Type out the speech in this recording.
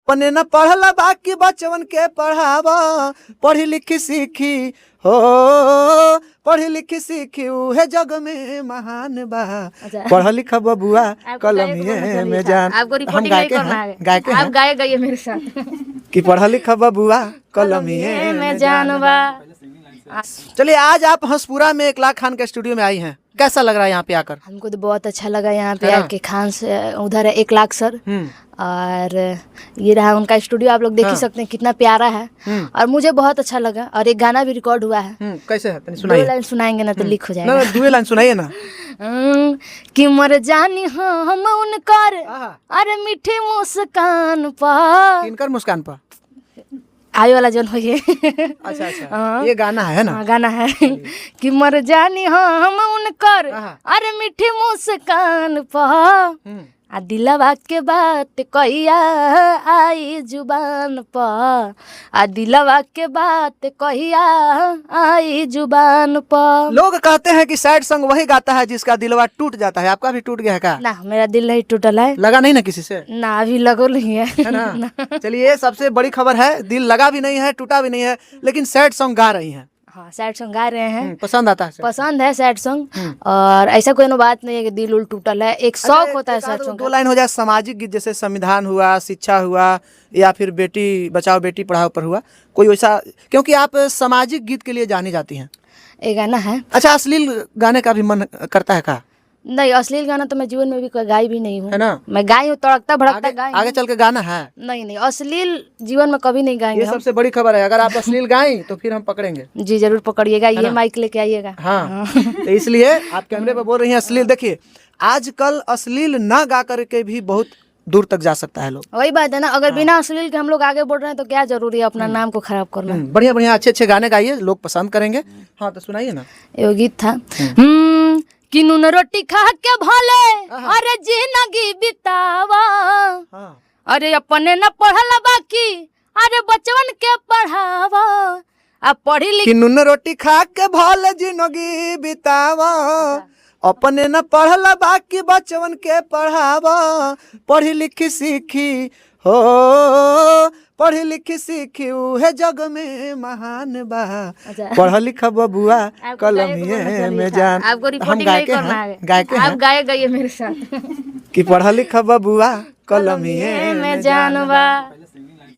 अपने न पढ़ला बाकी बचवन के पढ़ावा, पढ़ी लिखी सीखी हो, पढ़ी लिखी सीखी उहे जग में महान बा। पढ़ लिखा बबुआ कलमिए में जान। हम गायक हैं, आप गाए गए मेरे साथ कि पढ़ लिखा बबुआ कलमिए में जान बा। चलिए, आज आप हंसपुरा में 1 लाख खान के स्टूडियो में आई हैं, कैसा लग रहा है यहाँ पे आकर? हमको तो बहुत अच्छा लगा यहाँ पे आके। खान से उधर है 1 लाख सर, और ये रहा उनका स्टूडियो, आप लोग देख ही सकते हैं कितना प्यारा है। और मुझे बहुत अच्छा लगा। और एक गाना भी रिकॉर्ड हुआ है। कैसे है? 2 लाइन सुनाएंगे ना तो लीक हो जाएगा। 2 लाइन सुनाइए ना। कि मर जानी हम उनकर, अरे मीठी मुस्कान पर। इनकर मुस्कान पर आए वाला जन होइए। अच्छा अच्छा, ये गाना है ना? गाना है कि मर जानी हम उनकर, अरे मीठी मुस्कान पर, आ दिलवा के बात कहिया आई जुबान पर, आ दिलवा के बात कहिया आई जुबान पर। लोग कहते हैं कि सैड सॉन्ग वही गाता है जिसका दिलवा टूट जाता है। आपका भी टूट गया है क्या? ना, मेरा दिल नहीं टूटल है। लगा नहीं ना किसी से? ना, अभी लगो नहीं है ना? चलिए, सबसे बड़ी खबर है, दिल लगा भी नहीं है, टूटा भी नहीं है, लेकिन सैड सॉन्ग गा रही हैं। हाँ, सैड सॉन्ग गा रहे हैं। पसंद आता है? पसंद है सैड सॉन्ग। और ऐसा कोई बात नहीं है कि दिल उल टूटल है, एक शौक होता है सैड सॉन्ग। 2 लाइन हो जाए सामाजिक गीत, जैसे संविधान हुआ, शिक्षा हुआ, या फिर बेटी बचाओ बेटी पढ़ाओ पर हुआ, कोई वैसा, क्योंकि आप सामाजिक गीत के लिए जानी जाती हैं। एक गाना है। अच्छा, अश्लील गाने का भी मन करता है क्या? नहीं, अश्लील गाना तो मैं जीवन में भी गाई भी नहीं हूँ, है ना? मैं गाई हूँ, तड़कता भड़कता गाई। आगे चल के गाना है? नहीं, अश्लील जीवन में कभी नहीं गाएंगे। ये सबसे बड़ी खबर है, अगर आप अश्लील गाएं तो फिर हम पकड़ेंगे। जी जरूर पकड़िएगा, ये माइक लेके आइएगा। हाँ, तो इसलिए आप कैमरे पे बोल रही हैं अश्लील। देखिए, आजकल अश्लील ना गा करके भी बहुत दूर तक जा सकता है लोग। वही बात है ना, अगर बिना अश्लील के हम लोग आगे बढ़ रहे हैं तो क्या जरूरी है अपना नाम को खराब करना। बढ़िया बढ़िया अच्छे अच्छे गाने गाइए, लोग पसंद करेंगे। हाँ, तो सुनाइए ना। एगो गीत था कि नून रोटी खा के भले अरे जिंदगी बितावा, अरे अपने न पढ़ला बाकी अरे बचवन के पढ़ावा, अब पढ़ी लिखी। नून रोटी खा के भले जिंदगी बितावा, अपने न पढ़ला बाकी बचवन के पढ़ावा, पढ़ी लिखी सीखी हो, पढ़ी लिखी सीखी उहे जग में महान बा। पढ़ लिखा बबुआ कलमिए में जान। हम गायक हैं, आप गाए गए मेरे साथ कि पढ़ लिखा बबुआ कलमिए में जान बा।